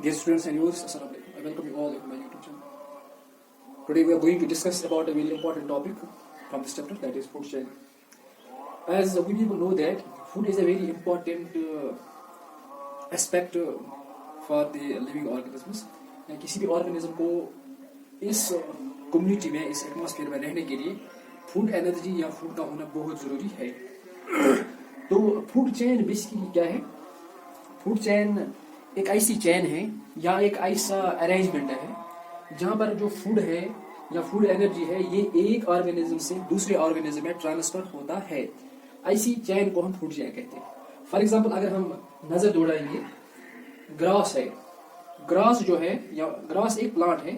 Dear students and viewers, Assalamu alaikum. I welcome you all in my YouTube channel. Today we are going to discuss about a very important topic from this chapter, that is food chain. As we people know that food is a very important aspect for the living organisms. किसी भी organism को इस community में, इस atmosphere में रहने के लिए food energy या food का होना बहुत ज़रूरी है. तो food chain basically क्या है? Food chain एक ऐसी चेन है या एक ऐसा अरेंजमेंट है जहाँ पर जो फूड है या फूड एनर्जी है ये एक ऑर्गेनिज्म से दूसरे ऑर्गेनिज्म में ट्रांसफर होता है. ऐसी चेन को हम फूड चेन कहते हैं. फॉर एग्जांपल अगर हम नजर दौड़ाएंगे, ग्रास है. ग्रास जो है या ग्रास एक प्लांट है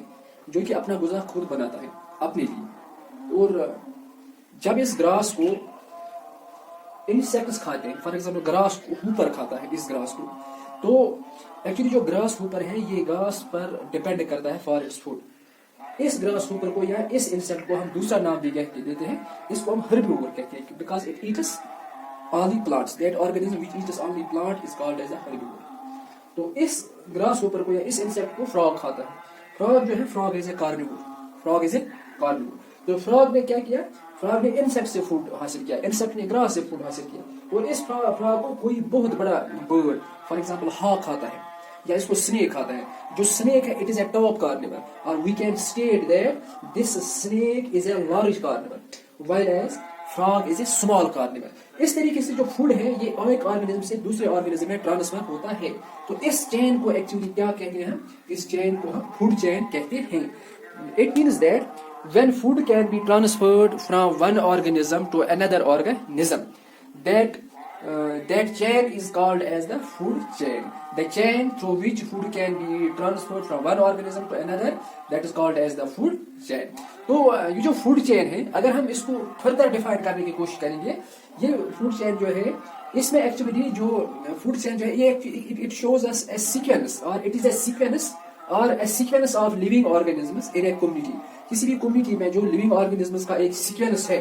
जो कि अपना गुज़ारा खुद बनाता है अपने लिए. और जब इस ग्रास को इंसेक्ट्स खाते हैं, फॉर एग्जांपल ग्रास को ऊपर खाता है इस ग्रास को, तो एक्चुअली जो ग्रास ऊपर है ये ग्रास पर डिपेंड करता है फॉर इट्स फूड. इस ग्रास ऊपर को या इस इंसेक्ट को हम दूसरा नाम भी देते हैं, इसको हम हर्बिवोर कहते हैं because it eats only plants. That organism which eats only plant is called as a herbivore. तो इस ग्रास ऊपर को या इस इंसेक्ट को फ्रॉग खाता है. फ्रॉग जो है, frog is A carnivore. Frog is A carnivore. तो फ्रॉग ने क्या किया? फ्रॉग ने इंसेक्ट से फूड हासिल किया, इंसेक्ट ने ग्रास से फूड हासिल किया. और इस फ्रॉग को कोई बहुत बड़ा बर्ड, फॉर एग्जांपल हॉक खाता है या इसको स्नेक खाता है. जो स्नेक है it is a top carnivore, और we can state that this snake is a large carnivore while as frog is a small carnivore. इस तरीके से जो फूड है ये एक ऑर्गेनिज्म से दूसरे ऑर्गेनिज्म में ट्रांसफर होता है. तो इस चेन को एक्चुअली क्या कहते हैं? इस चेन को हम फूड चेन कहते हैं. It means that when food can be transferred from one organism to another organism, that chain is called as the food chain. The chain through which food can be transferred from one organism to another, that is called as the food chain. तो ये जो food chain है, अगर हम इसको further define करने की कोशिश करेंगे, ये food chain जो है इसमें एक्चुअली जो food chain जो है ये it shows us a sequence, or it is a sequence of living organisms in a community. किसी भी कम्युनिटी में जो लिविंग ऑर्गेनिजम्स का एक सीक्वेंस है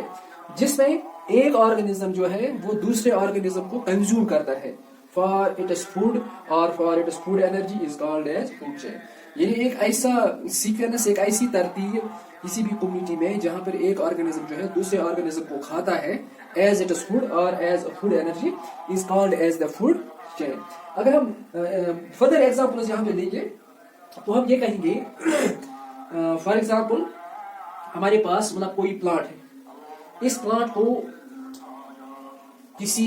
जिसमें एक ऑर्गेनिज्म जो है वो दूसरे ऑर्गेनिज्म को कंज्यूम करता है फॉर इट इज फूड और for it is food energy is called as food chain. ये एक ऐसा सीक्वेंस, एक ऐसी तरतीब किसी भी कम्युनिटी में जहां पर एक ऑर्गेनिज्म जो है दूसरे ऑर्गेनिज्म को खाता है एज इट इज फूड और as food energy is called as the food chain. अगर हम फर्दर एग्जांपल्स यहाँ पे लेंगे तो हम ये कहेंगे, फॉर एग्जाम्पल हमारे पास मतलब कोई प्लांट है, इस प्लांट को किसी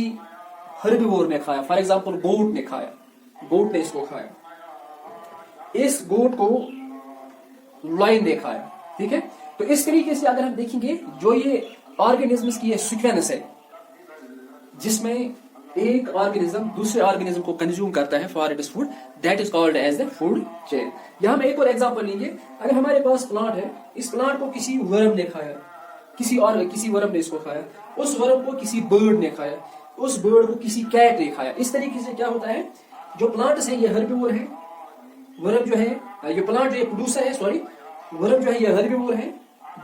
हर्बिवोर ने खाया, फॉर एग्जाम्पल गोट ने खाया, गोट ने इसको खाया. इस गोट को लायन ने खाया. ठीक है. तो इस तरीके से अगर हम देखेंगे जो ये ऑर्गेनिज्म्स की ये सीक्वेंस है जिसमें एक ऑर्गेनिज्म दूसरे ऑर्गेनिज्म को कंज्यूम करता है for it is food, that is called as the food chain. यहां हम एक और एग्जांपल लेंगे. अगर हमारे पास प्लांट है, इस प्लांट को किसी वर्म ने खाया, किसी वर्म ने इसको खाया, उस वर्म को किसी बर्ड ने खाया, उस बर्ड को किसी कैट ने खाया. इस तरीके से क्या होता है, जो प्लांट्स है ये हर्बिवोर है, वर्म जो है ये प्लांट जो है प्रोड्यूसर है, सॉरी वर्म जो है ये हर्बिवोर है,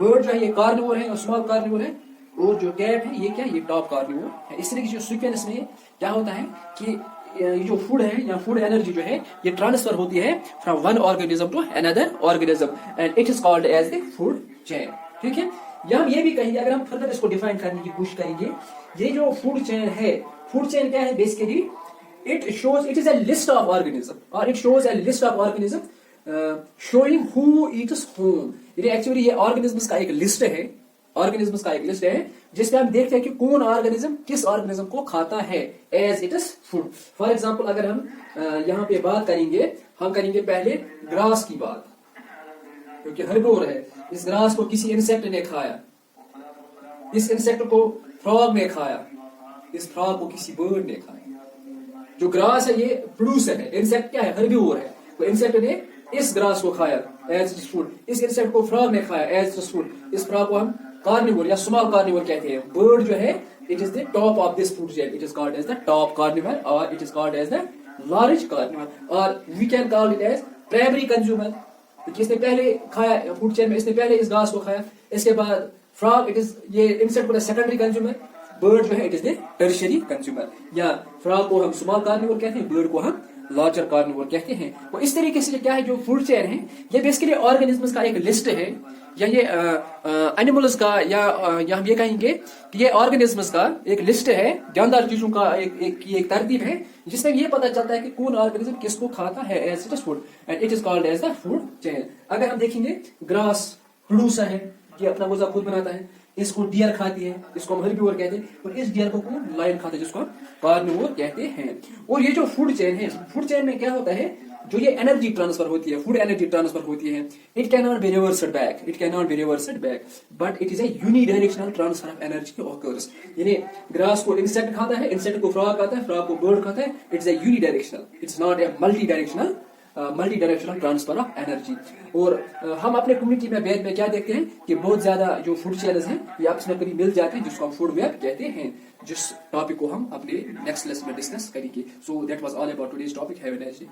बर्ड जो है ये कार्निवोर है और स्मॉल कार्निवोर है, और जो कैट है ये क्या, ये टॉप कार्निवोर है. इस तरीके से सीक्वेंस में क्या होता है कि ये जो फूड है या फूड एनर्जी जो है ये ट्रांसफर होती है from one organism to another organism and it is called as the food chain. ठीक है. या हम ये भी कहेंगे, अगर हम फर्दर इसको डिफाइन करने की कोशिश करेंगे, ये जो फूड चेन है, फूड चेन क्या है basically, it is a list of organism, और it shows a list of organism showing who eats whom. Actually ये ऑर्गेनिज्म्स का एक लिस्ट है, ऑर्गेनिज्म्स का एक लिस्ट है जिसमें हम देखते हैं कि कौन ऑर्गेनिज्म किस ऑर्गेनिज्म को खाता है as it is food. For example अगर हम यहाँ पे बात करेंगे, हम करेंगे पहले ग्रास की बात, क्योंकि हर्बिवोर है. इस ग्रास को किसी इंसेक्ट ने खाया, इस इंसेक्ट को फ्रॉग ने खाया, इस फ्रॉग को किसी बर्ड ने खाया. जो ग्रास है ये प्रोड्यूसर है, इंसेक्ट क्या है, हर्बिवोर है. तो इंसेक्ट ने इस ग्रास को खाया एज इट इज फूड, इस इंसेक्ट को फ्रॉग ने खाया एज इट इज फूड. इस फ्रॉग को हम कार्निवोर या स्मॉल कार्निवोर कहते हैं. बर्ड जो है it is the top of this food chain, it is called as the top carnivore और it is called as the large carnivore, और we can call it as primary consumer. इसने पहले खाया food chain में, इसने पहले इस घास को खाया, इसके बाद फ्रॉग इट इज ये इंसेक्ट को सेकेंडरी कंज्यूमर, बर्ड जो है it is the tertiary consumer. या फ्रॉग को हम स्मॉल कार्निवोर कहते हैं, बर्ड को हम लार्जर कार्निवोर कहते हैं। वो इस तरीके से क्या है, जो फूड चेन है ये बेसिकली ऑर्गेनिजम्स का एक लिस्ट है, या ये एनिमल्स का, या हम ये कहेंगे कि ये ऑर्गेनिजम्स का एक लिस्ट है, जानदार चीजों का एक तरतीब है, जिसमें ये पता चलता है कि कौन ऑर्गेनिज्म किसको खाता है as it is food, and it is called as the food chain. अगर हम देखेंगे ग्रास प्रोड्यूसर है, ये अपना गुज़ा खुद बनाता है, इसको डियर खाती है, इसको हम हर्बीवोर कहते हैं, और इस डियर को कौन, लायन खाता है, जिसको हम कार्निवोर कहते हैं। और ये जो फूड चेन है, फूड चेन में क्या होता है, जो ये एनर्जी ट्रांसफर होती है, फूड एनर्जी ट्रांसफर होती है, it can not be reversed back, it can not be reversed back, but it is A unidirectional transfer of energy occurs. यानी ग्रास को इंसेक्ट खाता है, इंसेक्ट को फ्रॉग खाता है, फ्रॉग को बर्ड खाता है, it's a unidirectional, it's not a multi directional transfer of energy. और हम अपने कम्युनिटी में वेब में क्या देखते हैं कि बहुत ज्यादा जो फूड चेन्स हैं ये आपस में करीब मिल जाते हैं, जिसको हम फूड वेब कहते हैं, जिस टॉपिक को हम अपने नेक्स्ट लेसन में डिस्कस करेंगे। So that was all about today's topic. Have a nice day.